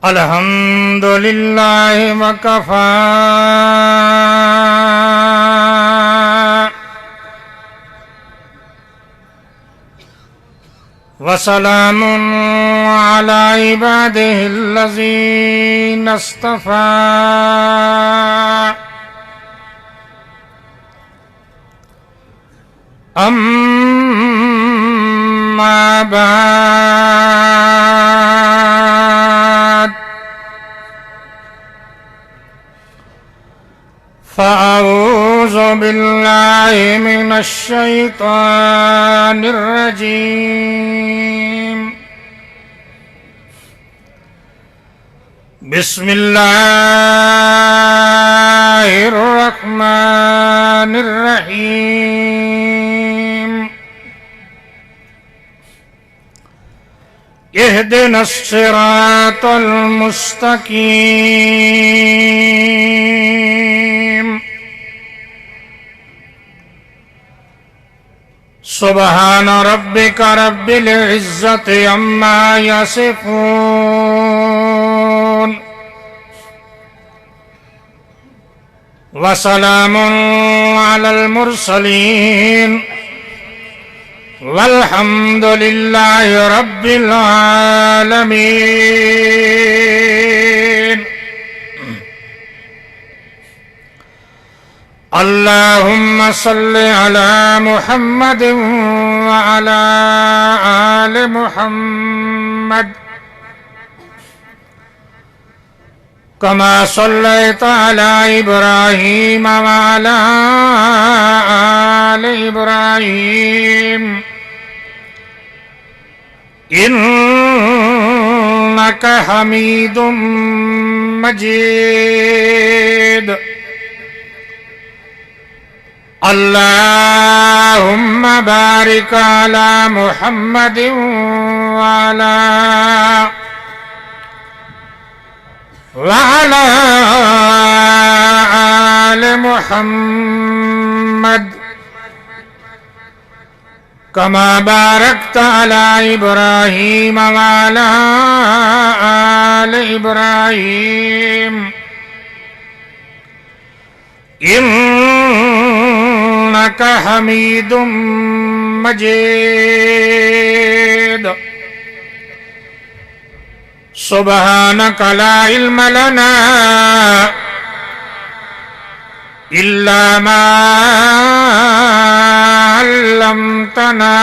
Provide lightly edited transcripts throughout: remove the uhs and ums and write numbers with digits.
الحمد للہ وکفی وسلام علی عبادہ الذین اصطفی اما بعد فأعوذ باللہ من الشیطان الرجیم بسم اللہ الرحمن الرحیم اہدنا الصراط المستقیم سبحان ربک رب العزت عما یصفون وسلام علی المرسلین والحمد للہ رب العالمین اللہم صل علی محمد وعلی آل محمد کما صلیت علی ابراہیم وعلی آل ابراہیم انک حمید مجید اللہم بارک علی محمد وعلی آل محمد کما بارکت علی ابراہیم وعلی آل ابراہیم انک حمید مجید سبحانک لا علم لنا الا ما علمتنا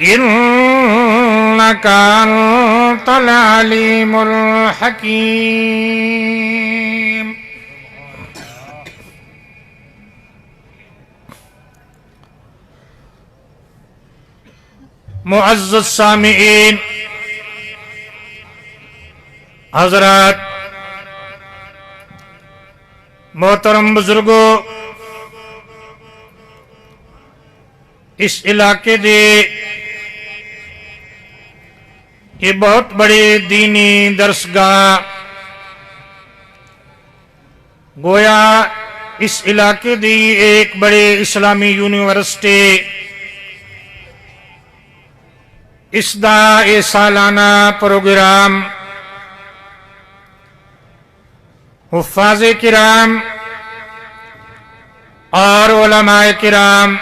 انک انت العلیم الحکیم معزز سامعین حضرات محترم بزرگوں اس علاقے دے یہ بہت بڑی دینی درسگاہ گویا اس علاقے دی ایک بڑے اسلامی یونیورسٹی اس دا اے سالانہ پروگرام حفاظ کرام اور علماء کرام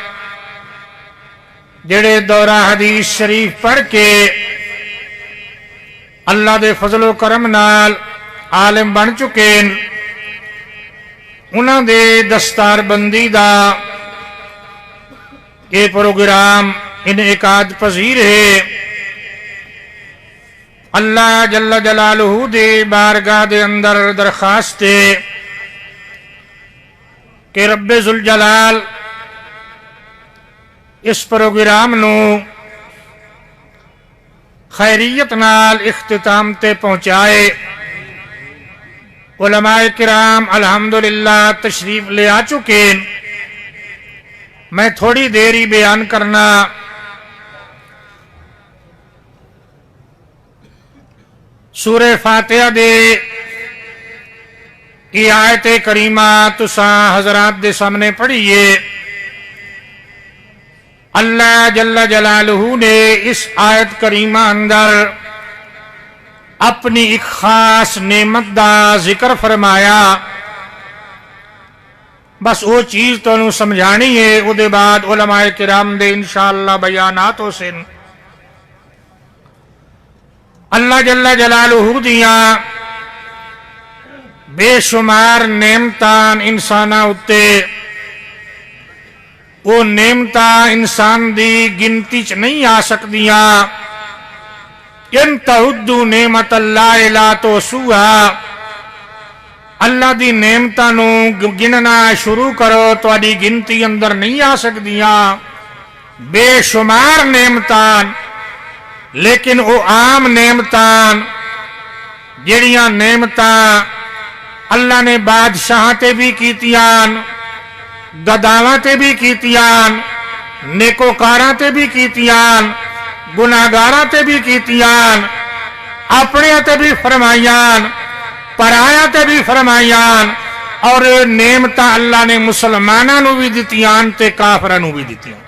جڑے دورہ حدیث شریف پڑھ کے اللہ دے فضل و کرم نال عالم بن چکے انہاں دے دستار بندی دا یہ پروگرام انعقاد پذیر ہے اللہ جل جلالہ دے بارگاہ دے اندر درخواست ہے کہ رب ذوالجلال اس پروگرام نو خیریت نال اختتام تے پہنچائے علماء کرام الحمدللہ تشریف لے آ چکے میں تھوڑی دیر ہی بیان کرنا سورہ فاتحہ دے یہ آیت کریمہ تساں حضرات دے سامنے پڑھیے اللہ جل جلالہ نے اس آیت کریمہ اندر اپنی ایک خاص نعمت دا ذکر فرمایا بس وہ چیز تو انہوں سمجھانی ہے او دے بعد علماء کرام دے انشاءاللہ بیانات ہو سن اللہ جل جلالہ دیاں بے شمار نعمتان انساناں اتے وہ نعمتاں انسان دی گنتی چ نہیں آ سکدیاں ان تعدوا نعمت اللہ لا تحصوها اللہ دی نعمتاں نو گننا شروع کرو تو اڈی گنتی اندر نہیں آ سکدیاں بے شمار نعمتان لیکن او عام نعمتان جڑیاں نعمتاں اللہ نے بادشاہ تے بھی کیتیاں گداواں تے بھی کیتیاں نیکوکاراں تے بھی کیتیاں گناہگاراں تے بھی کیتیاں اپنے تے بھی فرمائیاں پرایا تے بھی فرمائیاں اور نعمتاں اللہ نے مسلماناں نو بھی دتیاں تے کافراں نو بھی دتیاں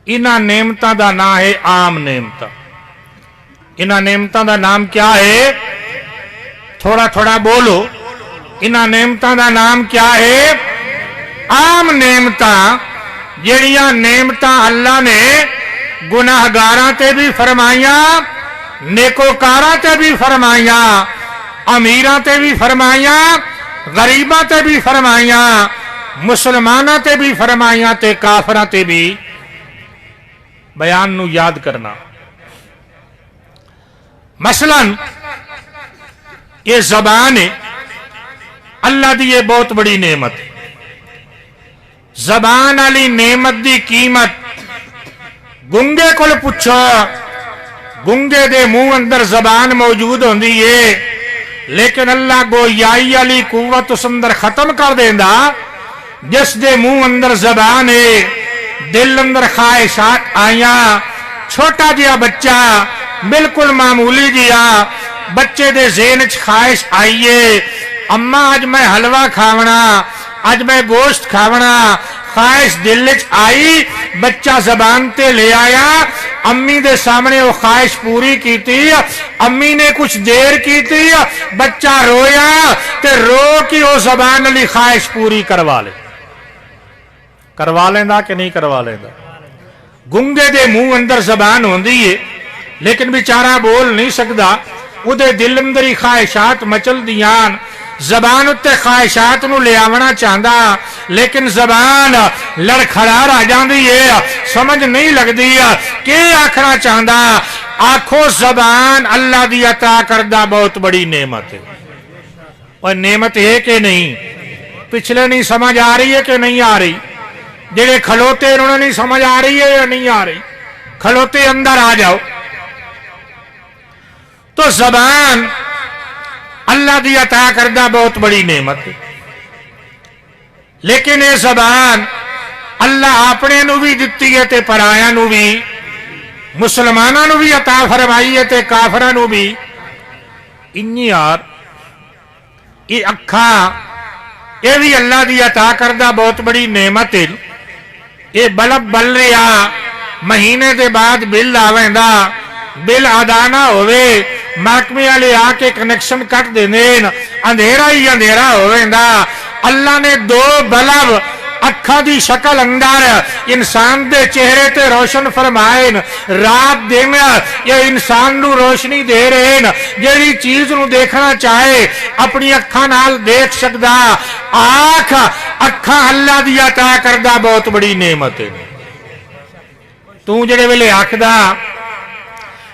انہاں نعمتاں دا نام ہے عام نعمتاں انہاں نعمتاں دا نام کیا ہے تھوڑا تھوڑا بولو انہاں نعمتاں دا نام کیا ہے عام نعمتاں جڑیاں نعمتاں اللہ نے گناہگاراں تے بھی فرمائیاں نیکوکاراں تے بھی فرمائیاں امیراں تے بھی فرمائیاں غریباں تے بھی فرمائیاں مسلماناں تے بھی فرمائیاں تے کافراں تے بھی بیان نو یاد کرنا مثلا یہ زبان ہے اللہ دی یہ بہت بڑی نعمت ہے زبان علی نعمت دی قیمت گنگے کول پوچھو گنگے دے منہ اندر زبان موجود ہوندی ہے لیکن اللہ گویائی علی قوت اس اندر ختم کر دیندا جس دے منہ اندر زبان ہے دل اندر خواہشات آیاں چھوٹا جہا بچہ بالکل معمولی جہا بچے دے ذہن وچ خواہش آئیے اماں اج میں حلوہ کھاونا اج میں گوشت کھاونا خواہش دل وچ آئی بچہ زبان تے لے آیا امی دے سامنے وہ خواہش پوری کیتی امی نے کچھ دیر کیتی بچہ رویا تے رو کی وہ زبان علی خواہش پوری کروا لیندہ کہ نہیں کروا لیندہ گنگے دے منہ اندر زبان ہوندی ہے لیکن بیچارہ بول نہیں سکدا وہ دے دل اندر ہی خواہشات مچل دیاں زبان اتے خواہشات نو لے آونا چاہندا لیکن زبان لڑکھڑا رہ جاندی ہے سمجھ نہیں لگدی کہ آکھنا چاہندا آکھو زبان اللہ دی عطا کردہ بہت بڑی نعمت ہے اور نعمت ہے کہ نہیں پچھلے نہیں سمجھ آ رہی ہے کہ نہیں آ رہی جڑے کھلوتے انہوں نے نہیں سمجھ آ رہی ہے یا نہیں آ رہی کھلوتے اندر آ جاؤ تو زبان اللہ دی عطا کردہ بہت بڑی نعمت ہے لیکن یہ زبان اللہ اپنے نو بھی دتی ہے تے پرایا نو بھی مسلمانوں نو بھی عطا فرمائی ہے تے کافراں نو بھی انہی یار یہ اکھا یہ بھی اللہ دی عطا کردہ بہت بڑی نعمت ہے یہ بلب بل رہا مہینے دے بعد بل آویندا بل ادا نہ ہوئے محکمے والے آ کے کنیکشن کٹ دین اندھیرا ہی اندھیرا ہویندا اللہ نے دو بلب اکھا دی شکل اندر انسان دے چہرے تے روشن فرمائن رات دن یہ انسان نو روشنی دے رہے جیڑی چیز نو دیکھنا چاہے اپنی اکھاں نال دیکھ سکدا آنکھ اکھاں اللہ دی عطا کردہ بہت بڑی نعمت ہے تو جڑے ویلے آکھدا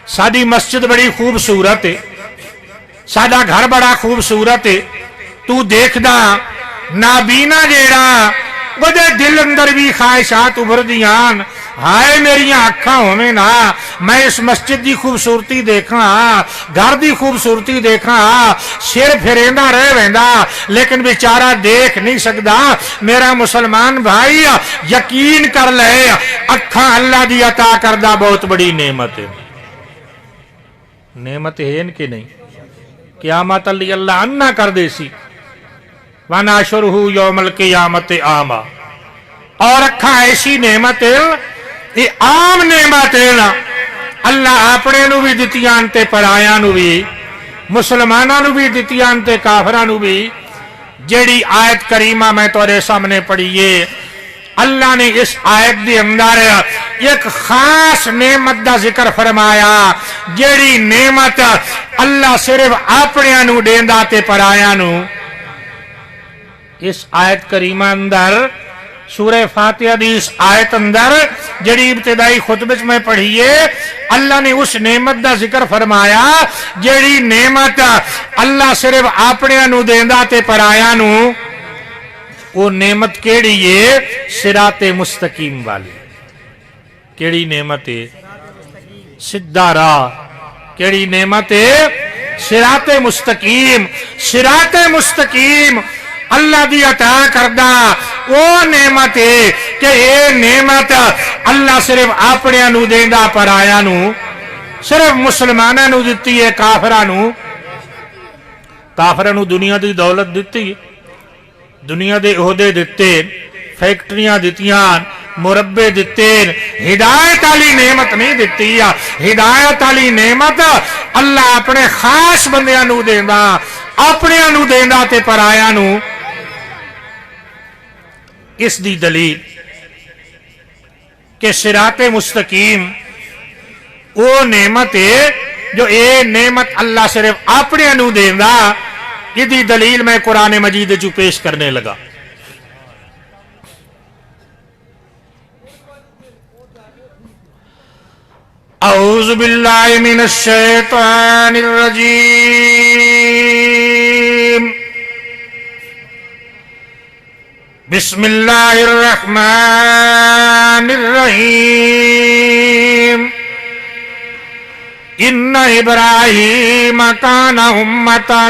ساری مسجد بڑی خوبصورت ہے ساڈا گھر بڑا خوبصورت ہے تو دیکھدا نابینا جیڑا وہ دل اندر بھی خواہشات ابھر دیاں ہائے میری اکھاں ہوویں نا میں اس مسجد دی خوبصورتی دیکھاں گھر دی خوبصورتی دیکھاں سر پھریندا رہ ویندا لیکن بیچارہ دیکھ نہیں سکدا میرا مسلمان بھائی یقین کر لے اکھاں اللہ دی عطا کردہ بہت بڑی نعمت ہے نعمت ہے ان کے نہیں قیامت علی اللہ انہ کر دے سی وَنَاشُرُهُ يَوْمَ الْقِيَامَةِ عَامًا اور اکھاں ایسی نعمت ہے یہ عام نعمت ہے اللہ اپنے نو بھی دتیاں تے پرایاں نو بھی مسلماناں نو بھی دتیاں تے کافراں نو بھی جیڑی آیت کریمہ میں تورے سامنے پڑھیے اللہ نے اس آیت دی اندر ایک خاص نعمت دا ذکر فرمایا جیڑی نعمت اللہ صرف اپنے نو دیندا تے پرایاں نو اس آیت کریمہ اندر سورہ فاتحہ دی اس آیت اندر جڑی ابتدائی خطبے میں پڑھیے اللہ نے اس نعمت دا ذکر فرمایا جڑی نعمت اللہ صرف اپنے نو دیندا تے پرایا نو وہ نعمت کیڑی ہے صراط مستقیم والی کیڑی نعمت ہے سیدھا راہ کیڑی نعمت ہے صراط مستقیم صراط مستقیم اللہ دی عطا کردہ وہ نعمت ہے کہ یہ نعمت اللہ صرف اپنے نو دیندا پرایا نو صرف مسلمانوں نو دتی ہے کافراں نو دنیا دی دولت دتی دنیا دے عہدے دتے فیکٹریاں دتیاں مربے دتے ہدایت والی نعمت نہیں دتی ہدایت والی نعمت اللہ اپنے خاص بندیاں نو دیندا اپنے نو دیندا تے پرایا نو اس دی دلیل کہ صراط مستقیم وہ نعمت ہے جو اے نعمت اللہ صرف اپنے نو دیندا یہ دی دلیل میں قرآن مجید جو پیش کرنے لگا اعوذ باللہ من الشیطان الرجیم بسم اللہ الرحمن الرحیم ان ابراہیم کان امتا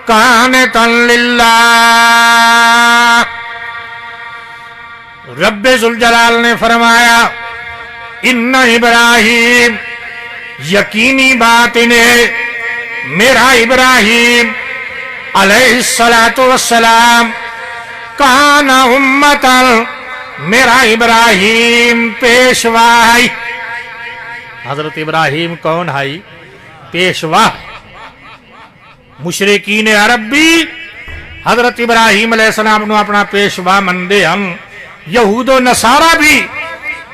قانتا للہ رب ذوالجلال نے فرمایا ان ابراہیم یقینی بات انہیں میرا ابراہیم علیہ السلام کان امتا میرا ابراہیم پیشوا ہے حضرت ابراہیم کون ہے پیشوا مشرکین عرب بھی حضرت ابراہیم علیہ السلام نو اپنا پیشوا مندے ہم یہود و نصارہ بھی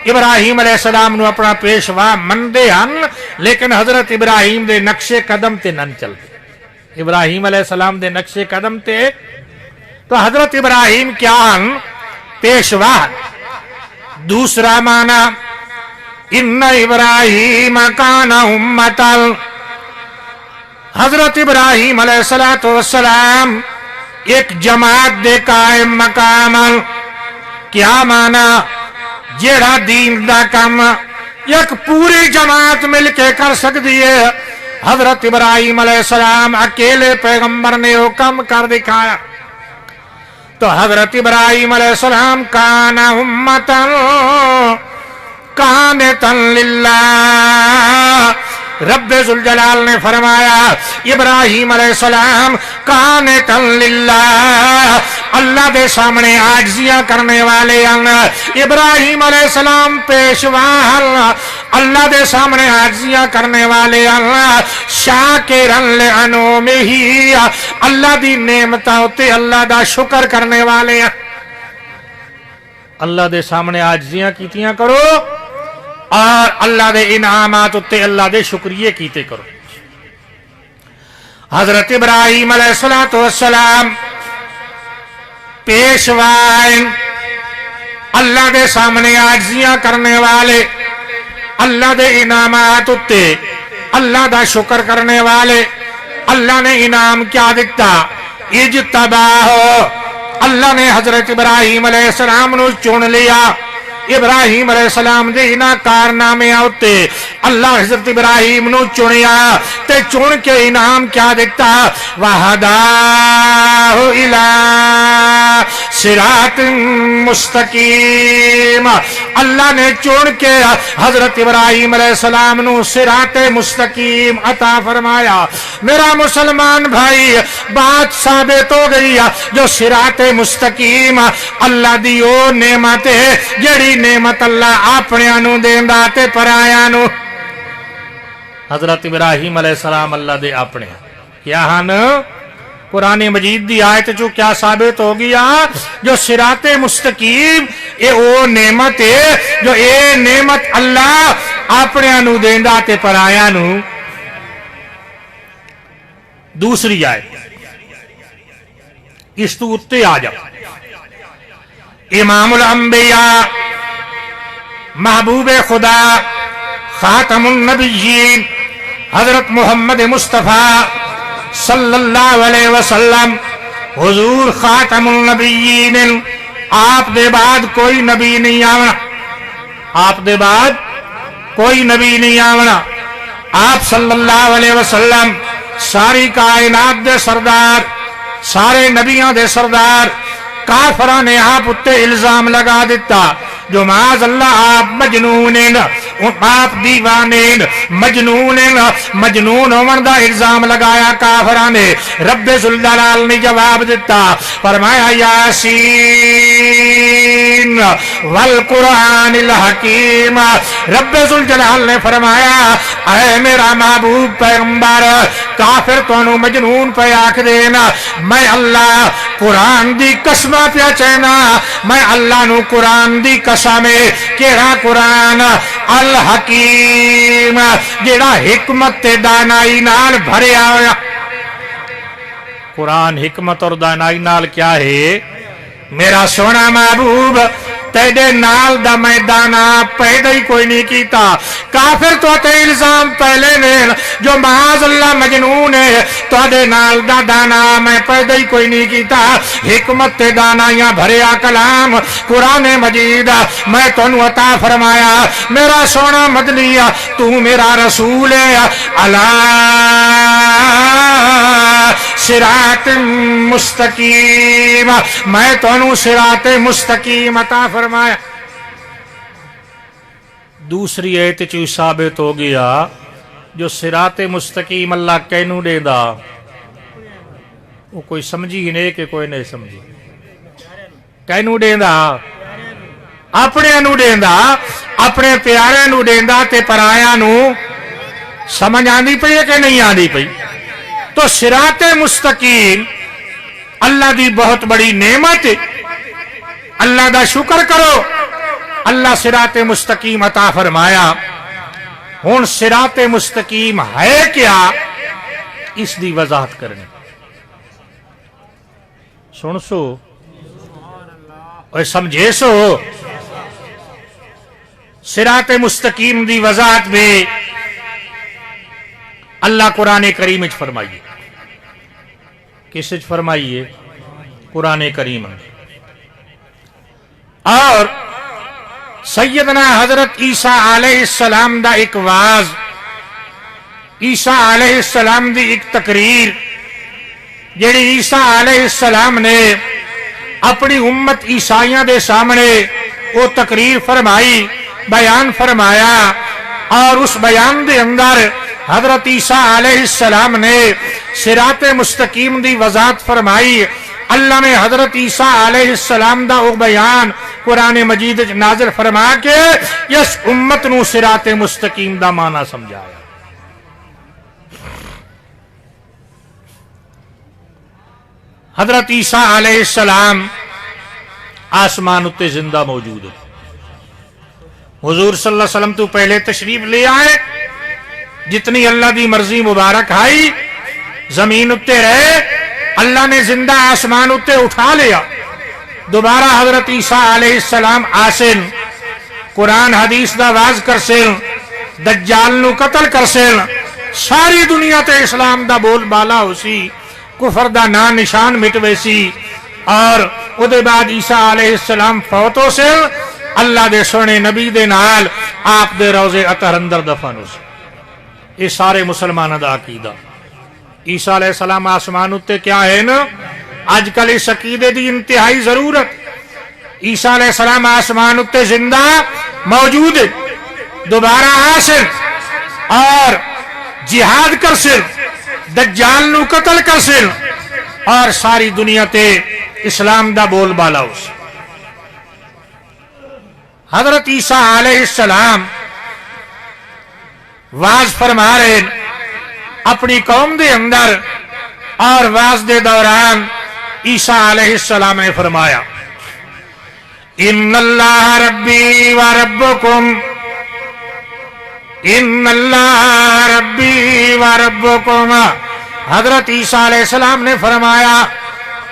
ابراہیم علیہ السلام نو اپنا پیشوا مندے ہم لیکن حضرت ابراہیم دے نقش قدم تے نن چلتے ابراہیم علیہ السلام دے نقش قدم تے تو حضرت ابراہیم کیا ہم پیشوا دوسرا معنی ان ابراہیم کان امتا حضرت ابراہیم علیہ السلام ایک جماعت دے قائم مقام کیا معنی جیڑا دین دا کم ایک پوری جماعت مل کے کر سکتی ہے حضرت ابراہیم علیہ السلام اکیلے پیغمبر نے وہ کم کر دکھایا تو حضرت ابراہیم علیہ السلام کان امتا قانتا للہ رب ذوالجلال نے فرمایا ابراہیم علیہ السلام قانتا للہ اللہ دے سامنے عاجزیاں کرنے والے ابراہیم علیہ السلام پیشوا اللہ دے سامنے عاجزیاں کرنے والے شاکرا لانعمہ اللہ دی نعمتاں تے اللہ دا شکر کرنے والے اللہ دے سامنے عاجزیاں کیتیاں کرو اور اللہ دے انعامات تے اللہ دے شکریہ کیتے کرو حضرت ابراہیم علیہ السلام پیشوائیں اللہ دے سامنے عاجزیاں کرنے والے اللہ دے انعامات تے اللہ دا شکر کرنے والے اللہ نے انعام کیا دیتا اجتباہ اللہ نے حضرت ابراہیم علیہ السلام نو چن لیا ابراہیم علیہ السلام دے انہا کارنامے آتے اللہ حضرت ابراہیم نو چنیا تے چن کے انعام کیا دیتا وَهَدَاهُ إِلَىٰ صِرَاطٍ مُسْتَقِيمٍ اللہ نے چن کے حضرت ابراہیم علیہ السلام نو صراط مستقیم عطا فرمایا میرا مسلمان بھائی بات ثابت ہو گئی جو صراط مستقیم اللہ دیو نعمت ہے جڑی بڑی نعمت اللہ اپنے نو دیندا تے پرایا نو۔ حضرت ابراہیم علیہ السلام اللہ دے اپنے کیا ہن؟ قرآن مجید دی آیت جو کیا ثابت ہو گیا؟ جو صراط مستقیم اے او نعمت ہے جو اے نعمت اللہ اپنے نو دیندا تے پرایا نو۔ دوسری آیت اس تو اتے آ جا، امام الانبیاء محبوب خدا خاتم النبیین حضرت محمد مصطفیٰ صلی اللہ علیہ وسلم حضور خاتم النبیین، آپ دے بعد کوئی نبی نہیں آونا، آپ دے بعد کوئی نبی نہیں آونا۔ آپ صلی اللہ علیہ وسلم ساری کائنات دے سردار، سارے نبیاں دے سردار۔ کافراں نے آپ اتے الزام لگا دیتا جو معاذ اللہ آپ مجنون آپ دیوانے مجنون ہون دا الزام لگایا کافراں نے۔ رب ذوالجلال نے جواب دیتا، فرمایا یاسین والقرآن الحکیم۔ رب ذوالجلال نے فرمایا اے میرا محبوب پیغمبر، کافر تانوں مجنون پہ آکھ دینا، میں اللہ قرآن دی قسم پیا چہنا، میں اللہ نو قرآن دی قسم کیڑا قرآن الحکیم جیڑا حکمت تے دانائی نال بھریا ہویا۔ قرآن حکمت اور دانائی نال کیا ہے؟ میرا سونا محبوب تیرے نال دا میں دانا پیدا ہی کوئی نہیں کیتا۔ کافر تو تے الزام پہلے نے جو معاذ اللہ مجنون ہے، تو دے نال دا دانا میں پیدا ہی کوئی نہیں کیتا۔ حکمت تے دانائیاں بھریا کلام قرآن مجید میں تنو عطا فرمایا۔ میرا سونا مدنی تو میرا رسول ہے، علی صراط مستقیم، میں تنو صراط مستقیم عطا فرمایا۔ دوسری ایت چو ثابت ہو گیا جو صراط مستقیم اللہ کینو دے دا، وہ کوئی سمجھی نہیں کہ کوئی نہیں سمجھی؟ کینو دے دا؟ اپنے نو دے دا، اپنے پیارے نو دے دا تے پرایا نو۔ سمجھ آندی پئی ہے کہ نہیں آندی پئی؟ تو صراط مستقیم اللہ دی بہت بڑی نعمت، اللہ دا شکر کرو، اللہ صراط مستقیم عطا فرمایا۔ ہن صراط مستقیم ہے کیا، اس دی وضاحت کرنی۔ سن سو اور سمجھے سو، صراط مستقیم دی وضاحت میں اللہ قرآن کریم وچ فرمائیے، کس وچ فرمائیے؟ قرآن کریم۔ اور سیدنا حضرت عیسیٰ علیہ السلام دا ایک واز، عیسیٰ علیہ السلام دی ایک تقریر جیڑی عیسیٰ علیہ السلام نے اپنی امت عیسائیاں دے سامنے وہ تقریر فرمائی، بیان فرمایا، اور اس بیان دے اندر حضرت عیسیٰ علیہ السلام نے صراط مستقیم دی وضاحت فرمائی۔ اللہ نے حضرت عیسیٰ علیہ السلام دا وہ بیان قرآن مجید نازل فرما کے اس امت نو صراط مستقیم دا معنی سمجھایا۔ حضرت عیسیٰ علیہ السلام آسمان اتے زندہ موجود ہے، حضور صلی اللہ علیہ وسلم تو پہلے تشریف لے آئے، جتنی اللہ دی مرضی مبارک آئی زمین اتے رہے، اللہ نے زندہ آسمان اتے اٹھا لیا۔ دوبارہ حضرت عیسیٰ علیہ السلام آسن، قرآن حدیث دا واز کرسن، دجال نو قتل کرسن، ساری دنیا تے اسلام دا بول بالا ہو سی، کفر دا نام نشان مٹوے سی، اور او دے بعد عیسیٰ علیہ السلام فوت ہو سے اللہ دے سونے نبی دے نال آپ دے روزے اطہر اندر دفن ہو سے۔ یہ سارے مسلمانوں دا عقیدہ۔ عیسیٰ علیہ السلام آسمان اتے کیا ہے نا، آج کل اس عقیدے دی انتہائی ضرورت۔ عیسیٰ علیہ السلام آسمان اتے زندہ موجود ہے، دوبارہ آسن اور جہاد کر سر، دجال نو قتل کر سر، اور ساری دنیا تے اسلام دا بول بالا ہو سر۔ حضرت عیسیٰ علیہ السلام واز فرما رہے اپنی قوم دے اندر، اور واز دے دوران عیسیٰ علیہ السلام نے فرمایا ان اللہ ربی و ربکم، ان اللہ ربی و ربکم۔ حضرت عیسیٰ علیہ السلام نے فرمایا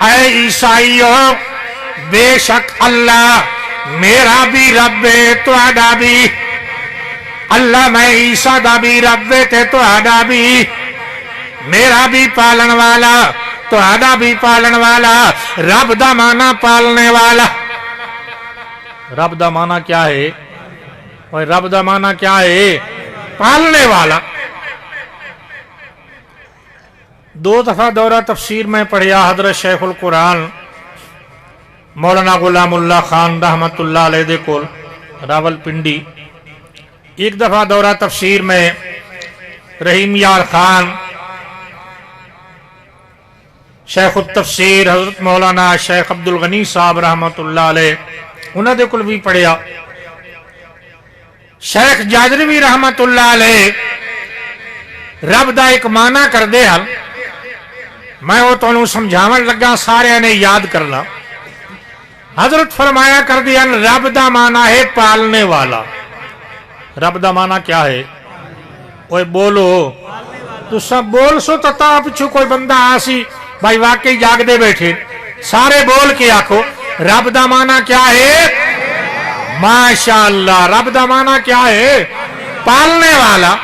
اے عیسائیو، بے شک اللہ میرا بھی رب ہے تہاڈا بھی، اللہ میں عیسیٰ دا بھی رب ہے تے تہاڈا بھی، میرا بھی پالن والا تہاڈا بھی پالن والا۔ رب دا معنی پالنے والا، رب دا معنی کیا ہے؟ اور رب دا معنی کیا ہے؟ پالنے والا۔ دو دفعہ دورہ تفسیر میں پڑھیا حضرت شیخ القرآن مولانا غلام اللہ خان رحمت اللہ علیہ دے کول راول پنڈی، ایک دفعہ دورہ تفسیر میں رحیم یار خان شیخ التفسیر حضرت مولانا شیخ عبد الغنی صاحب رحمت اللہ علیہ انہوں دے کول بھی پڑھیا، شیخ جاجروی رحمت اللہ علیہ رب دا ایک معنی کر دے ہل، میں وہ تو سمجھاون لگا سارے نے یاد کرنا۔ حضرت فرمایا کر دیا رب دا معنی ہے پالنے والا۔ رب دا معنی کیا ہے؟ اوے بولو تو سب بول سو تتا پچھو کوئی بندہ آسی بھائی واقعی جاگ دے بیٹھے، سارے بول کے آکھو رب دا معنی کیا ہے؟ ماشاءاللہ، رب دا معنی کیا ہے؟ پالنے والا۔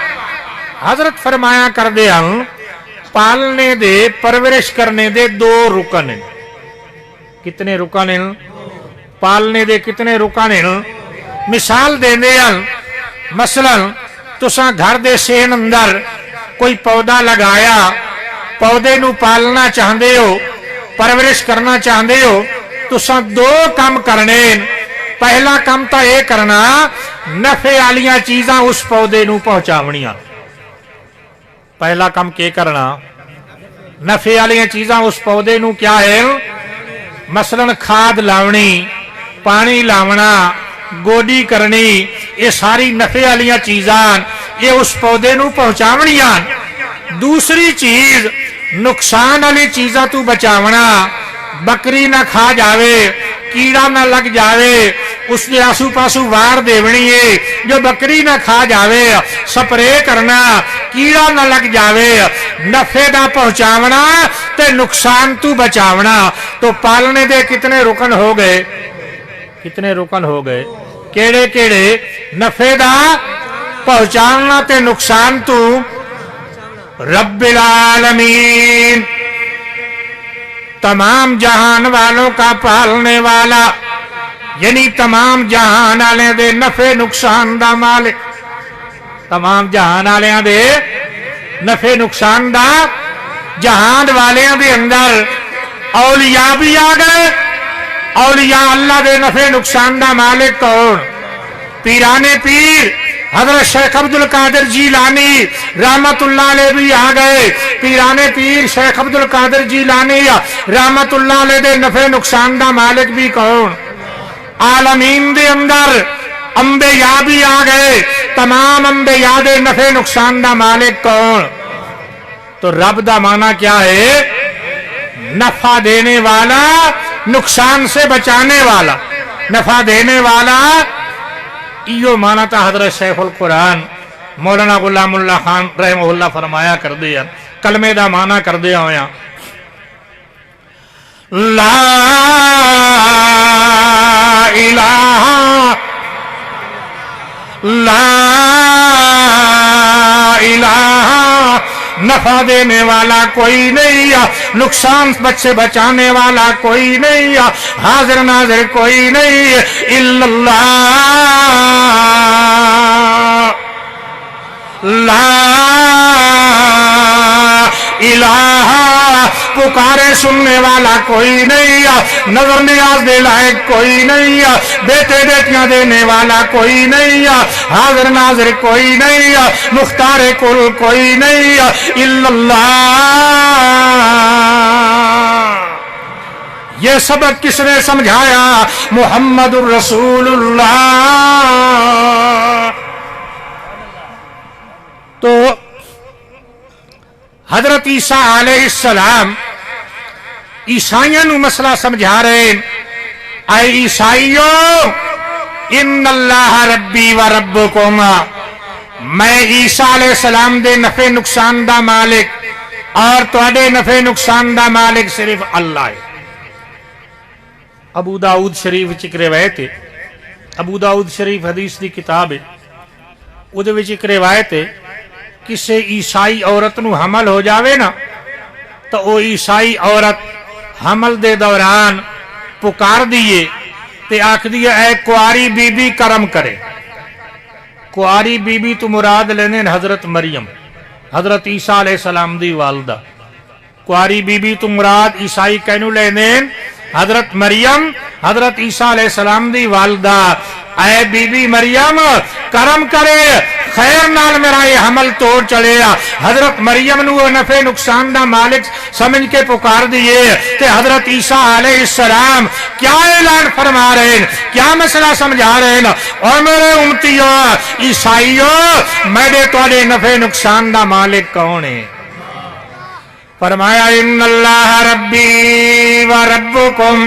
حضرت فرمایا کر دے ہم پالنے دے پرورش کرنے دے دو رکن ہیں۔ کتنے رکن ہیں؟ پالنے دے کتنے رکن ہیں؟ مثال دے دے ہم، مثلا تساں گھر دے سین اندر کوئی پودا لگایا، پودے نو پالنا چاہندے ہو، پرورش کرنا چاہندے ہو، تساں دو کام کرنے۔ پہلا کام تا یہ کرنا نفع والیاں چیزاں اس پودے نو پہنچاونیاں۔ پہلا کام کیا کرنا؟ نفع والیاں چیزاں اس پودے نو کیا ہے؟ مثلا کھاد لاونی، پانی لاونا، گوڈی کرنی، یہ ساری نفع والیاں چیزاں یہ اس پودے نو پہنچاونیاں۔ دوسری چیز نقصان والی چیزاں تو بچاونا، بکری نہ کھا جاوے، کیڑا نہ لگ جاوے، اس نے آسو پاسو وار دیونی ہے جو بکری نہ کھا جاوے، سپرے کرنا کیڑا نہ لگ جاوے، نفع دا پہنچاونا تے نقصان تو بچاونا۔ تو پالنے دے کتنے رکن ہو گئے؟ کتنے رکن ہو گئے؟ کیڑے کیڑے؟ نفع دا پہنچانا تے نقصان تو رب العالمین، تمام جہان والوں کا پالنے والا، یعنی تمام جہان والے دے نفع نقصان دا مالک، تمام جہان والے دے نفع نقصان دا۔ جہان والے دے اندر اولیاء بھی آ گئے، اولیاء اللہ دے نفع نقصان دا مالک کون؟ پیرانے پیر حضرت شیخ عبد القادر جیلانی رحمت اللہ علیہ بھی آ گئے۔ پیرانے پیر شیخ عبد القادر جیلانی رحمت اللہ علیہ دے نفع نقصان دا مالک بھی کون؟ عالمین دے اندر انبیاء بھی آ گئے، تمام انبیاء دے نفع نقصان دا مالک کون؟ تو رب دا معنی کیا ہے؟ نفع دینے والا، نقصان سے بچانے والا، نفع دینے والا۔ ایو مانا تا حضرت شیخ القرآن مولانا غلام اللہ خان رحمہ اللہ فرمایا کر دیا، کلمے دا مانا کر دیا ہویا لا الہ لا الہ، نفع دینے والا کوئی نہیں، نقصان سے بچانے والا کوئی نہیں، حاضر ناظر کوئی نہیں، الا اللہ لا الہ، پکارے سننے والا کوئی نہیں، نظر نیاز دے لائق کوئی نہیں، بیٹے بیٹیاں دینے والا کوئی نہیں، حاضر ناظر کوئی نہیں، مختار کل کوئی نہیں، الا اللہ یہ سبق کس نے سمجھایا؟ محمد الرسولullah۔ تو حضرت عیسیٰ علیہ السلام عیسائیوں نو مسئلہ سمجھا رہے ہیں، اے عیسائیو ان اللہ ربی و ربکم، میں عیسیٰ علیہ السلام دے نفع نقصان دا مالک اور تواڈے نفع نقصان دا مالک صرف اللہ ہے۔ ابو داؤد شریف وچ ایک روایت ہے، ابو داؤد شریف حدیث دی کتاب ہے، اودے وچ ایک روایت ہے، کسے عیسائی عورت نو حمل ہو جاوے نا تو وہ عیسائی عورت حمل دے دوران پکار دیے تے آکھ دیے اے کواری بی بی کرم کرے۔ کواری بی بی تو مراد لینے حضرت مریم، حضرت عیسیٰ علیہ السلام دی والدہ۔ کواری بی بی تو مراد عیسائی کہنو لینے حضرت مریم، حضرت عیسیٰ علیہ السلام دی والدہ۔ اے بی بی مریم کرم کرے، خیر نال میرا یہ حمل توڑ چلے۔ حضرت مریم نو نفع نقصان دا مالک سمجھ کے پکار دیے تے حضرت عیسیٰ علیہ السلام کیا اعلان فرما رہے ہیں، کیا مسئلہ سمجھا رہے ہیں؟ اور میرے امتیو عیسائیو، میرے تواڈے نفع نقصان دا مالک کون ہے؟ فرمایا ان اللہ ربی و ربکم،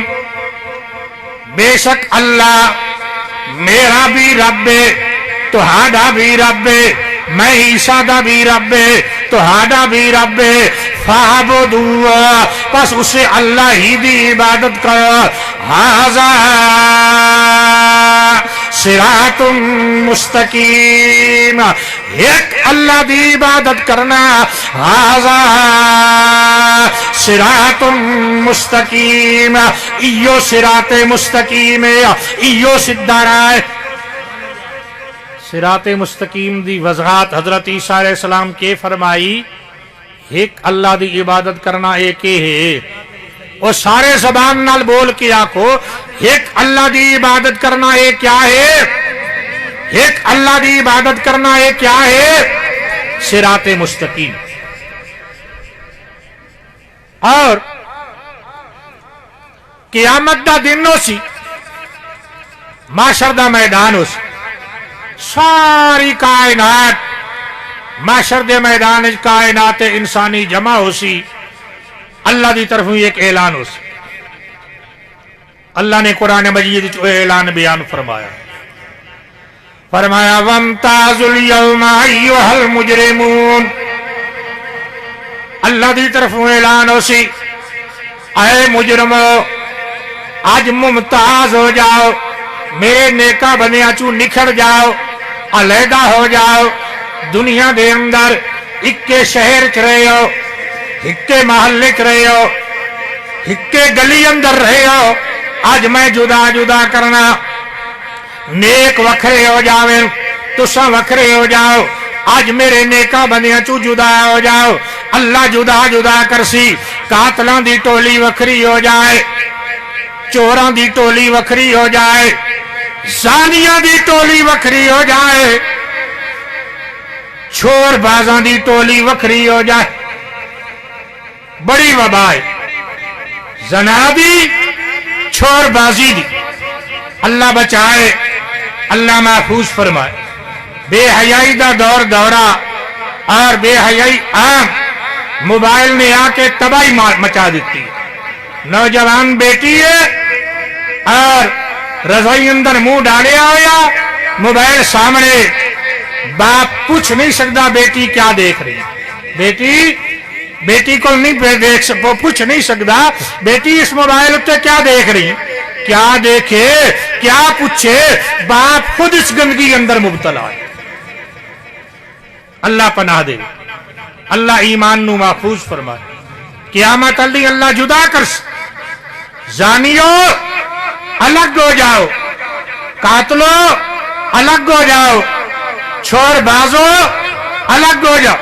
بے شک اللہ میرا بھی رب ہے، تہاڈا بھی رب ہے، میں عیسیٰ دا بھی رب ہے، تہاڈا بھی رب ہے، فاعبدوا، پس اسے اللہ ہی دی عبادت کرو۔ ھذا صراط مستقیم، ایک اللہ دی عبادت کرنا، ھذا صراط مستقیم، ایو صراط مستقیم، ایو سدھا راہ۔ صراط مستقیم دی وضاحت حضرت عیسیٰ علیہ السلام کے فرمائی، ایک اللہ دی عبادت کرنا ایک ہے، اور سارے زبان نال بول کے آکھو ایک اللہ دی عبادت کرنا ایک کیا ہے؟ ایک اللہ دی عبادت کرنا ایک کیا ہے؟ صراط مستقیم۔ اور قیامت دا دن ہو سی، معاشر دا میدان ہو سی، ساری کائنات معاشر دے میدان کائنات انسانی جمع ہو سی، اللہ دی طرف ایک اعلان ہو سی۔ اللہ نے قرآن مجید جو اعلان بیان فرمایا، فرمایا وَامْتَازُوا الْيَوْمَ أَيُّهَا الْمُجْرِمُونَ، اللہ دی طرف اعلان ہو سی، اے مجرمو آج ممتاز ہو جاؤ، میرے نیکا بنیا چو نکھڑ جاؤ، علیحدہ ہو جاؤ، دنیا دے اندر اکے شہر چ رہے ہو، اکے محلے چ رہے ہو، اکے گلی اندر رہے ہو، آج میں جدا جدا کرنا، نیک وکھرے ہو جاویں، تساں وکھرے ہو جاؤ، آج میرے نیکا بندیاں چو جدا ہو جاؤ، اللہ جدا جدا کرسی، قاتلاں دی ٹولی وکھری ہو جائے، چوراں دی ٹولی وکھری ہو جائے، زانیاں دی ٹولی وکھری ہو جائے، چور بازاں دی ٹولی وکھری ہو جائے۔ بڑی وبا ہے، زنا دی، چور بازی دی، اللہ بچائے، اللہ محفوظ فرمائے۔ بے حیائی دا دور دورہ اور بے حیائی عام، موبائل نے آ کے تباہی مچا دیتی ہے۔ نوجوان بیٹی ہے اور رضائی اندر منہ ڈالے آیا، موبائل سامنے، باپ پوچھ نہیں سکتا بیٹی کیا دیکھ رہی ہے، بیٹی کو نہیں پوچھ نہیں سکتا بیٹی اس موبائل پہ کیا دیکھ رہی ہے، کیا دیکھے کیا پوچھے، باپ خود اس گندگی اندر مبتلا ہے۔ اللہ پناہ دے، اللہ ایمان نو محفوظ فرمائے۔ قیامت اللہ جدا کر، زانیو الگ ہو جاؤ، قاتلو الگ ہو جاؤ، چور بازو الگ ہو جاؤ۔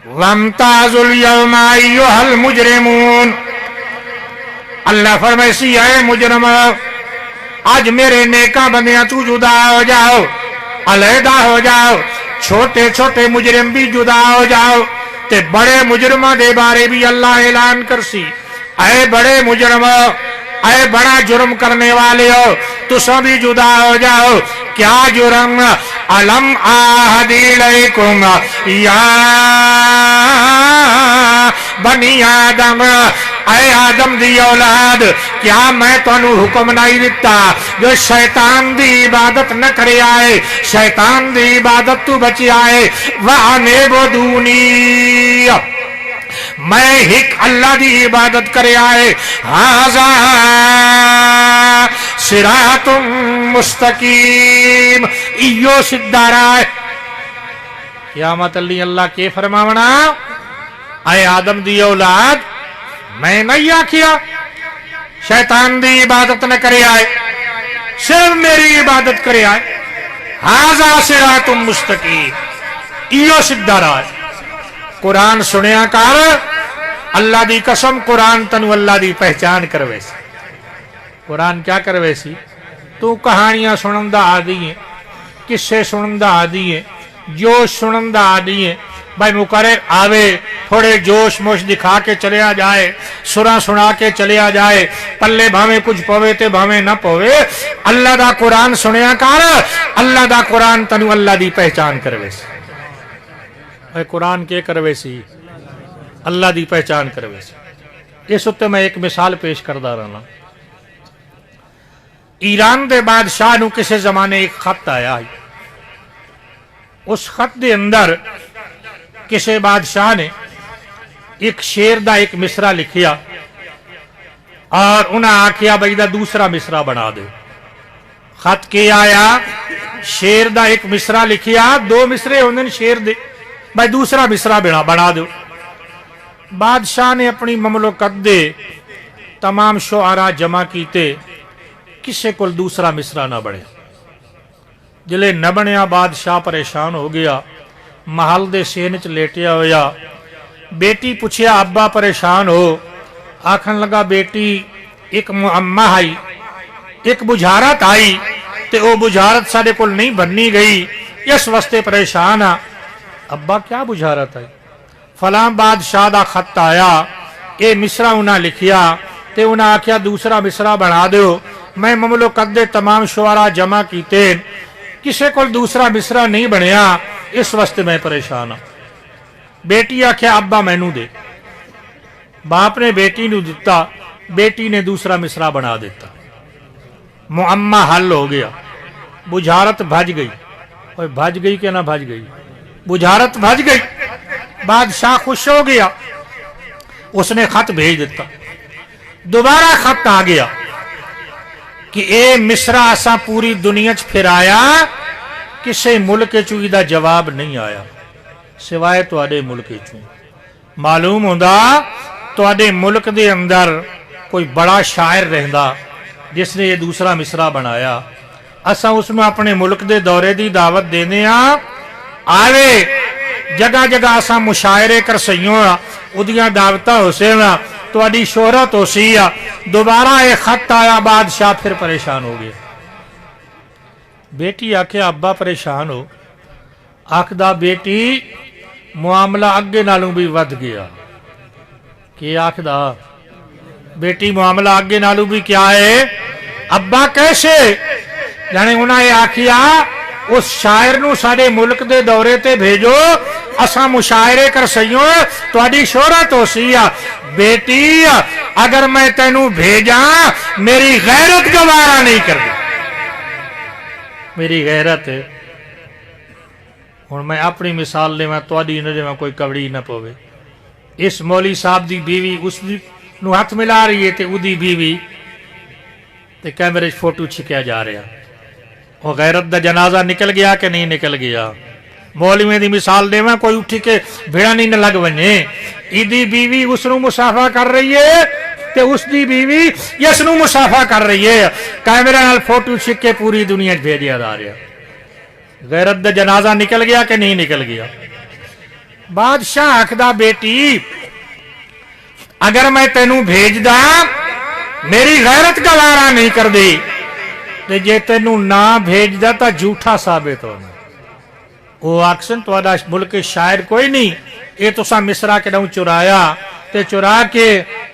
وَامْتَازُوا الْيَوْمَ أَيُّهَا الْمُجْرِمُونَ، اللہ فرمائے اے مجرم آج میرے نیکا بندیاں تو جدا ہو جاؤ، علیحدہ ہو جاؤ، چھوٹے چھوٹے مجرم بھی جدا ہو جاؤ، تے بڑے مجرمہ دے بارے بھی اللہ اعلان کرسی، اے بڑے مجرم، اے بڑا جرم کرنے والے ہو، تسا بھی جدا ہو جاؤ۔ کیا جرم؟ الم عہد الیکم یا بنی آدم، اے آدم دی اولاد، کیا میں تانوں حکم نہیں دیتا جو شیطان دی عبادت نہ کرے آئے، شیطان دی عبادت تو بچی آئے۔ وَأَنِعْبُدُونِی، میں ہک اللہ دی عبادت کرے آئے۔ ھذا صراط مستقیم، ایو سدھا راہ۔ قیامت اللہ کے فرماونا، اے آدم دی اولاد، میں نہیں آکھیا شیطان دی عبادت نہ کرے آئے، صرف میری عبادت کرے آئے۔ ھذا صراط مستقیم، ایو سدھا راہ۔ قرآن سنیا کر، اللہ دی قسم قرآن تنو اللہ دی پہچان کروے سی۔ قرآن کیا کروے سی؟ تو کہانیاں سنندہ آدھی ہیں، قصے سنندہ آدھی ہیں، جوش سنندہ آدھی ہیں۔ بھائی مقرر آوے، تھوڑے جوش موش دکھا کے چلیا جائے، سرا سنا کے چلیا جائے، پلے بھاویں کچھ پوے تے بھاویں نہ پوے۔ اللہ دا قرآن سنیا کر، اللہ دا قرآن تنو اللہ دی پہچان کروے سی۔ اے قرآن کے کروے سی؟ اللہ دی پہچان کروے سی۔ اس وقت میں ایک مثال پیش کردہ رہنا۔ ایران دے بادشاہ نو کسے زمانے ایک خط آیا ہے، اس خط دے اندر کسے بادشاہ نے ایک شیر دا ایک مصرع لکھیا اور انہاں آکھیا بھئی دا دوسرا مصرع بنا دے۔ خط کے آیا، شیر دا ایک مصرع لکھیا، دو مصرے ہوندن شیر دے، بھئی دوسرا مصرع بنا دو۔ بادشاہ نے اپنی مملکت دے تمام شعراء جمع کیتے، کسے کل دوسرا مصرع نہ بڑھے۔ جلے نہ بنیا بادشاہ پریشان ہو گیا، محل دے سین چ لیٹیا ہویا۔ بیٹی پوچھیا ابا پریشان ہو؟ آکھن لگا بیٹی ایک معمہ آئی، ایک بجھارت آئی تے او بجھارت ساڑے کل نہیں بننی گئی، اس واسطے پریشان آ۔ ابا کیا بجھارت آئی؟ فلاں بادشاہ دا خط آیا، اے مصرع انہاں لکھیا تے انہاں آکھیا دوسرا مصرع بنا دیو۔ میں مملکت دے تمام شعراء جمع کیتے، کسے کول دوسرا مصرع نہیں بنیا، اس واسطے میں پریشان ہوں۔ بیٹی آکھیا ابا مینوں دے۔ باپ نے بیٹی نو دتا، بیٹی نے دوسرا مصرع بنا دیتا۔ معمہ حل ہو گیا، بجھارت بھج گئی۔ اوہ بھج گئی کہ نہ بھج گئی؟ بجھارت بھج گئی۔ بادشاہ خوش ہو گیا، اس نے خط بھیج دیتا۔ دوبارہ خط آ گیا کہ اے مصرع اساں پوری دنیا چ پھرایا، کسے ملک چوں دا جواب نہیں آیا سوائے تواڈے ملک چوں۔ معلوم ہوندا تواڈے ملک دے اندر کوئی بڑا شاعر رہندا جس نے یہ دوسرا مصرع بنایا، اساں اس میں اپنے ملک دے دورے دی دعوت دینے آوے، جگہ جگہ اساں مشاعرے کر سیوں، ادیاں دعوتاں ہو سینا، تواڈی شہرت ہو سی۔ دوبارہ ایک خط آیا، بادشاہ پھر پریشان ہو گیا۔ بیٹی آکھے ابا پریشان ہو؟ آکھدا بیٹی معاملہ اگے نالوں بھی ود گیا۔ کہ آکھدا بیٹی معاملہ اگے نالوں بھی کیا ہے؟ ابا کیسے؟ یعنی انہاں یہ آکھیا اس شاعر نو سارے ملک دے دورے تے بھیجو، اساں مشاعرے کر سیوں، تواڈی شہرت ہو سی۔ بیٹی اگر میں تینوں بھیجا میری غیرت گوارا نہیں کر دی، میری غیرت ہے۔ ہن میں اپنی مثال لے، میں تواڈی نہ دے کوئی کبڑی نہ پوے۔ اس مولی صاحب دی بیوی اس نو ہاتھ ملا رہی ہے تے او دی بیوی تے کیمرے فوٹو چھکیا جا رہا، وہ غیرت دا جنازہ نکل گیا کہ نہیں نکل گیا؟ مولوی دی مثال دے میں کوئی اٹھی کے بھیڑا نہیں نہ لگ ونجے، ایدی بیوی اس نو مسافہ کر رہی ہے تے اس دی بیوی اس نو مسافہ کر رہی ہے، کیمرے نال فوٹو چھک کے پوری دنیا بھیجیا جا رہا۔ غیرت دا جنازہ نکل گیا کہ نہیں نکل گیا؟ بادشاہ آکھدا بیٹی اگر میں تینوں بھیج دا میری غیرت گوارا نہیں کر دی، تے جے تینوں نہ بھیج دا تا جھوٹا ثابت ہونا۔ وہ آکسن تواڈا ملک شاعر کوئی نہیں، یہ تساں مصرع کے نوں چرایا تے چرا کے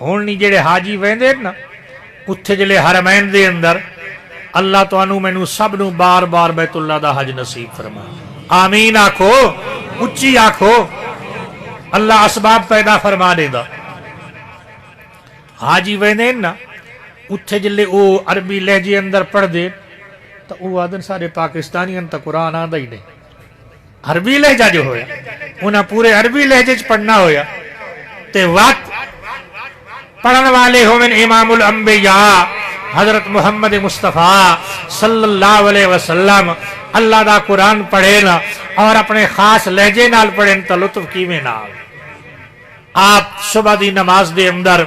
ہون نہیں جڑے حاجی ویندے نا اتھے جلے حرمین دے اندر اللہ تو مینوں سب نو بار بار بیت اللہ دا حج نصیب فرما آمین آکھو اچھی آکھو اللہ اسباب پیدا فرما دے دا حاجی ویندے نا اتھے جلے او عربی لہجے اندر پڑھ دے تو وہ آدن سارے پاکستانی انتا قرآن آدھا ہی نہیں عربی لہجہ جو ہویا انہاں پورے عربی لہجے پڑھنا ہویا تے وقت پڑھن والے ہو من امام الانبیاء حضرت محمد مصطفیٰ صلی اللہ علیہ وسلم اللہ دا قرآن پڑھے نا اور اپنے خاص لہجے نال پڑھیں تا لطف کیویں نال آپ صبح دی نماز دے اندر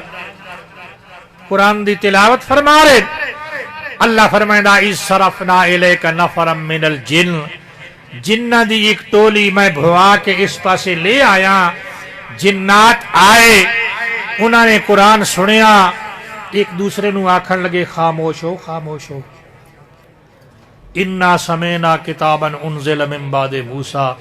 قرآن دی تلاوت فرما رہے اللہ فرمائندہ اِذْ صَرَفْنَا إِلَيْكَ نَفَرًا مِّنَ الْجِنِّ جنہ دی ایک ٹولی میں بھوا کے اس پاسے لے آیا جنات آئے انہوں نے قرآن سنیا ایک دوسرے نو آکھن لگے خاموش ہو خاموش ہو اِنَّا سَمِعْنَا كِتَابًا أُنزِلَ مِن بَعْدِ موسیٰ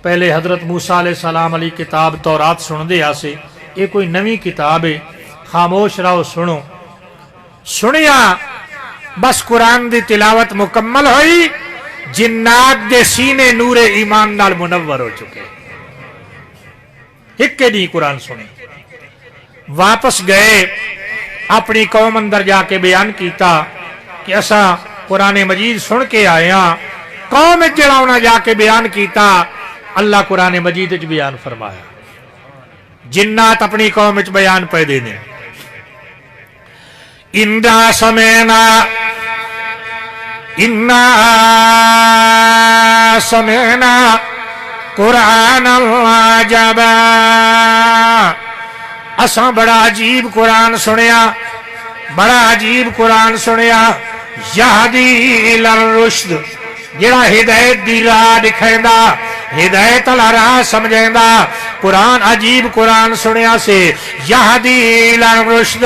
پہلے حضرت موسیٰ علیہ السلام علی کتاب تورات سن دے آسے یہ کوئی نوی کتاب ہے خاموش رہو سنو سنیا بس قرآن دی تلاوت مکمل ہوئی جنات دے سینے نور ایمان نال منور ہو چکے ایک کے نہیں قرآن سنے واپس گئے اپنی قوم اندر جا کے بیان کیتا کہ اسا قرآن مجید سن کے آیا قوم جڑا انہاں جا کے بیان کیتا اللہ قرآن مجید وچ بیان فرمایا جنات اپنی قوم وچ بیان پہ دینے اِنَّا سَمِعْنَا قُرْآنًا عَجَبًا اساں بڑا عجیب قرآن سنیا بڑا عجیب قرآن سنیا یہدی الی الرشد جڑا ہدایت دی راہ دکھائندا ہدایت والا راہ سمجھیندا قرآن عجیب قرآن سنیا سے یہدی الی الرشد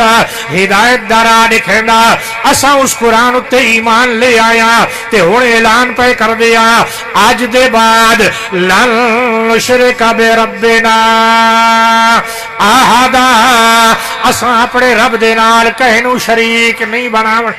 ہدایت دا راہ دکھائندا اساں اس قرآن اتے ایمان لے آیا تے ہن اعلان پہ کر دیا اج دے بعد لن نشرک بربنا احدا اساں اپنے رب دے نال کہیں نو شریک نہیں بناون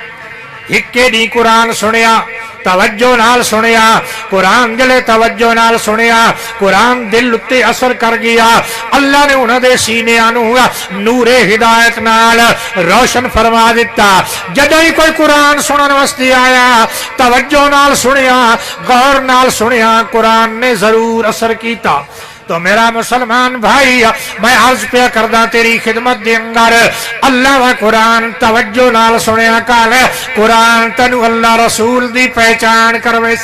ہکے دی قرآن سنیا توجہ نال سنیا قرآن جلے توجہ نال سنیا قرآن دل اتے اثر کر گیا اللہ نے انہوں دے سینے آنو نور ہدایت نال روشن فرما دیتا جدوں ہی کوئی قرآن سنن واسطے آیا توجہ نال سنیا غور نال سنیا قرآن نے ضرور اثر کیتا تو میرا مسلمان بھائی میں عرض پہ کردہ تیری خدمت دے اندر اللہ و قرآن توجہ نال سنیا کال قرآن تنو اللہ رسول دی پہچان کروے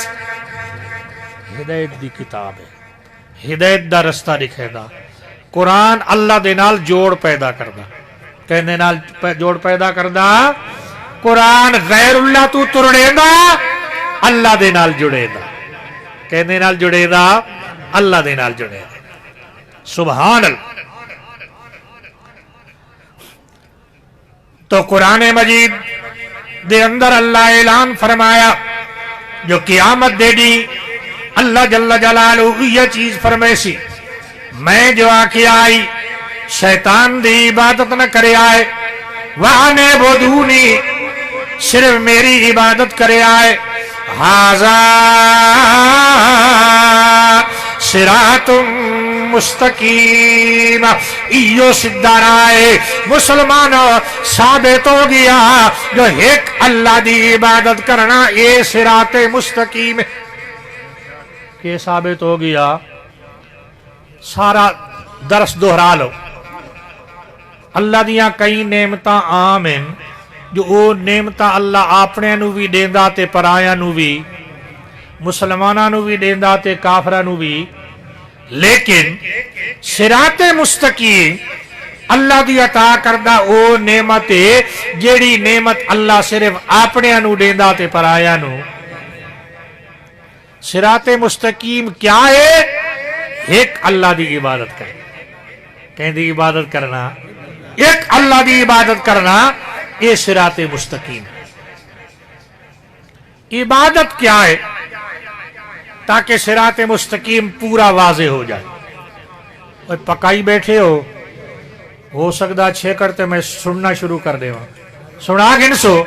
ہدایت دی کتاب ہے ہدایت دا رستہ دکھے دا قرآن اللہ دے نال جوڑ پیدا کردہ کہنے نال جوڑ پیدا کردہ قرآن غیر اللہ تو ترڑے دا اللہ دے نال جڑے دا کہنے نال جڑے دا اللہ دے نال جڑے دا سبحان اللہ تو قرآن مجید دے اندر اللہ اعلان فرمایا جو قیامت دے دی اللہ جل جلالہ یہ چیز فرمیسی میں جو آکے آئی شیطان دی عبادت نہ کرے آئے وَعَنِ بُدُونِ صرف میری عبادت کرے آئے حَاذَا صِرَاطٌ مستقیم ایو سدھا رائے مسلمانوں ثابت ہو گیا جو ایک اللہ دی عبادت کرنا یہ صراط مستقیم کہ ثابت ہو گیا سارا درس دہرا لو اللہ دیاں کئی نعمتاں عام ہیں جو او نعمتاں اللہ اپنے نو بھی دیندا تے پرایاں نو بھی مسلماناں نو بھی دیندا تے کافراں نو بھی لیکن صراط مستقیم اللہ دی عطا کردہ او نعمت جیڑی نعمت اللہ صرف اپنے نو دیندا تے پرایاں نو صراط مستقیم کیا ہے ایک اللہ دی عبادت کرنا کہیں دی عبادت کرنا ایک اللہ دی عبادت کرنا یہ صراط مستقیم عبادت کیا ہے تاکہ صراط مستقیم پورا واضح ہو جائے اور پکائی بیٹھے ہو ہو سکتا چھ کرتے میں سننا شروع کر دے وہاں. سنا گن سو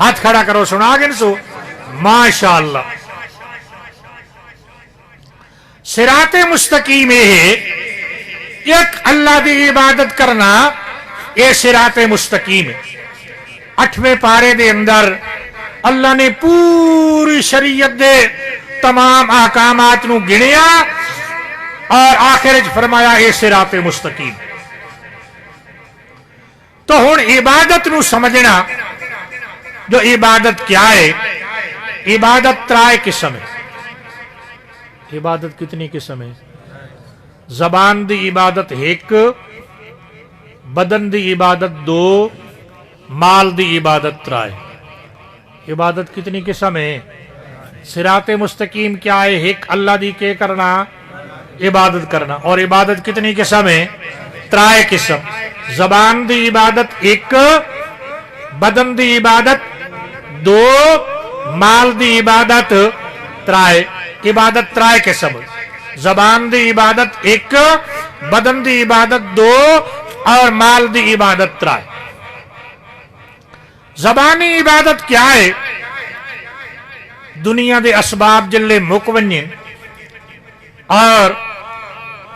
ہاتھ کھڑا کرو, سنا گن سو. ماشاءاللہ. صراط مستقیم ہے ایک اللہ دی عبادت کرنا, یہ صراط مستقیم ہے. 8ویں پارے دے اندر اللہ نے پوری شریعت دے تمام احکامات نو گنیا اور آخر فرمایا یہ صراط مستقیم. تو ہن عبادت نو سمجھنا, جو عبادت کیا ہے. عبادت ترائے قسم ہے. عبادت کتنی قسم ہے؟ زبان دی عبادت ایک, بدن دی عبادت 2, مال دی عبادت ترائے. عبادت کتنی قسم ہے؟ صراط مستقیم کیا ہے؟ ایک اللہ دی کے کرنا, عبادت کرنا. اور عبادت کتنی قسم ہے؟ ترائے قسم. زبان دی عبادت 1, بدن دی عبادت 2, مال دی عبادت ترائے. عبادت ترائے قسم. زبان دی عبادت 1, بدن دی عبادت 2 اور مال دی عبادت ترائے. زبانی عبادت کیا ہے؟ دنیا دے اسباب جلے مکونین اور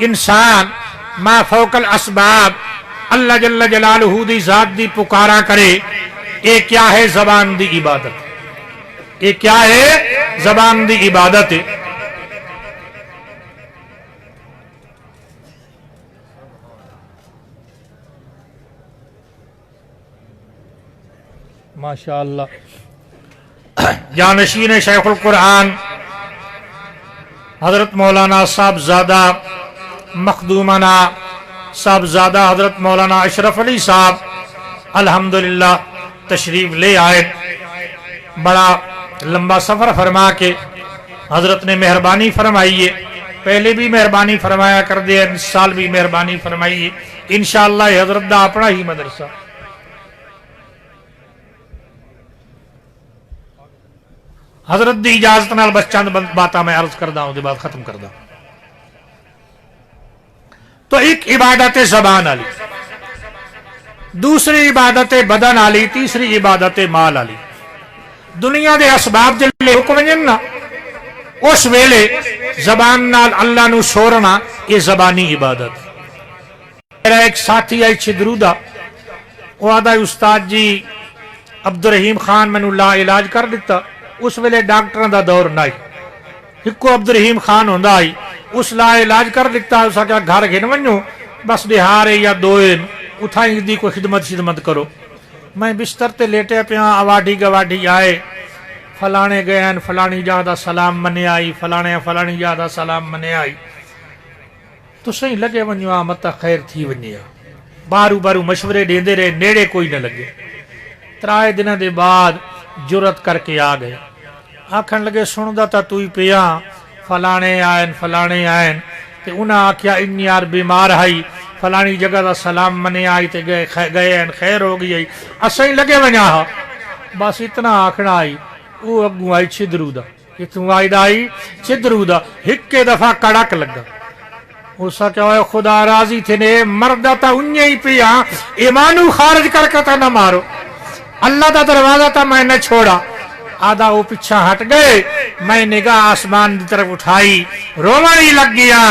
انسان ما فوق الاسباب اللہ جل جلالہ دی ذات دی پکارا کرے. یہ کیا ہے؟ زبان دی عبادت. یہ کیا ہے؟ زبان دی عبادت ہے. ماشاءاللہ. جانشین شیخ القرآن حضرت مولانا صاحبزادہ مخدومنا صاحبزادہ حضرت مولانا اشرف علی صاحب الحمدللہ تشریف لے آئے. بڑا لمبا سفر فرما کے حضرت نے مہربانی فرمائی ہے. پہلے بھی مہربانی فرمایا کر دے, اس سال بھی مہربانی فرمائی ہے. انشاءاللہ یہ حضرت دا اپنا ہی مدرسہ. حضرت دی اجازت نال بس چند باتاں میں عرض کردہ ہوں, دے بعد ختم کردہ. تو ایک عبادت زبان علی, دوسری عبادت بدن علی, تیسری عبادت مال علی. دنیا دے اسباب جلے حکم جننا اس ویلے زبان نال اللہ نو سورنا, یہ زبانی عبادت. میرا ایک ساتھی آئی چھدرودہ, وہ آدھا استاد جی عبدالرحیم خان میں لا علاج کر دیتا. اس ویلے ڈاکٹروں دا دور نائی, ہکو عبدالرحیم خان ہوندا آئی, اس لا علاج کر دیتا. اسا کیا گھر گھن ونجو بس دہارے یا دوئن اتھائی دی کوئی خدمت کرو. میں بستر تے لیٹے پیاں, آواڈی گواڈی آئے, فلانے گئے فلانی جادہ سلام منے آئی, فلانی جادہ سلام منے آئی. تو صحیح لگے ونجو آمتا خیر تھی ونیا. بارو مشورے دیندے رہے, نیڑے کوئی نہ لگے. 3 دن دے بعد جرت کر کے آ گئے. آکھن لگے سندا تا توی پیاں, فلانے آئین تے انہاں آکھیا ان یار بیمار ہائی, فلانی جگہ دا سلام منے آئی تے گئے خیر ہو گئی. اسیں لگے ونیا ہا بس اتنا آکھنا آئی. وہ اگوں آئی چھدرودہ, اتوں آئی چھدرودہ. ہکے دفعہ کڑک لگا. اسا کیا ہوئے خدا راضی تھے نے, مردہ تا انہیں ہی پیاں, ایمانو خارج کر کے تا نہ مارو. اللہ دا دروازہ تا میں نے چھوڑا. آدھا وہ پچھا ہٹ گئے. میں نگاہ آسمان دی طرف اٹھائی, رومانی لگ گیا.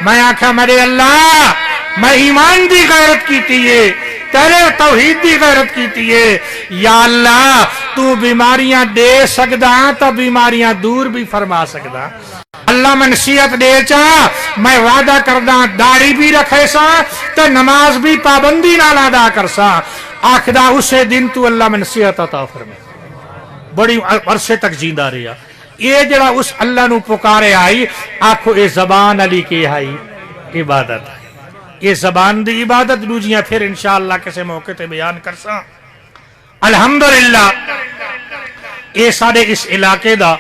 میں آکھا میرے اللہ, میں ایمان دی غیرت کیتی ہے, تیرے توحید دی غیرت کیتی ہے. یا اللہ تو بیماریاں دے سکدا تا بیماریاں دور بھی فرما سکدا. اللہ میں نصیحت دے چاہ, میں وعدہ کردہ داڑھی بھی رکھے سا تو نماز بھی پابندی نال ادا کر سا. آخدہ اسے دن تو اللہ میں نصیحت عطا فرمائے. بڑی عرصے تک جیندہ رہا. یہ جڑا اس اللہ نو پکارے آئی, آکھو اے زبان علی کی آئی عبادت ہے. یہ زبان دی عبادت دوجیاں پھر انشاءاللہ کسے موقع تے بیان کرساں. الحمدللہ یہ سارے اس علاقے دا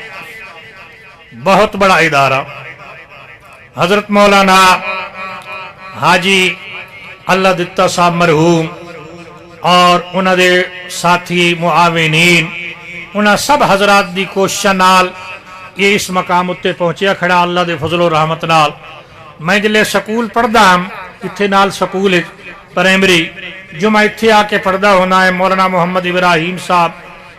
بہت بڑا ادارہ. حضرت مولانا حاجی اللہ دتا صاحب مرحوم اور انہاں دے ساتھی معاونین, انہاں سب حضرات دی کوشش نال یہ اس مقام اتے پہنچیا کھڑا اللہ دے فضل و رحمت نال. میں جلے سکول پڑھدا ہم اتھے نال سکول ਪ੍ਰਾਇਮਰੀ ਜੋ ਮੈਂ ਇੱਥੇ ਆ ਕੇ ਪੜ੍ਹਦਾ ਹੁੰਦਾ ਹੈ ਮੌਲਾਨਾ ਮੁਹੰਮਦ ਇਬਰਾਹੀਮ ਸਾਹਿਬ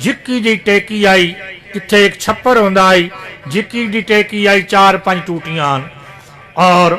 ਜਿੱਕੀ ਦੀ ਟੇਕੀ ਆਈ ਇੱਥੇ ਇੱਕ ਛੱਪਰ ਹੁੰਦਾ ਹੈ ਜਿੱਕੀ ਦੀ ਟੇਕੀ ਆਈ 4-5 ਟੂਟੀਆਂ ਹਨ ਔਰ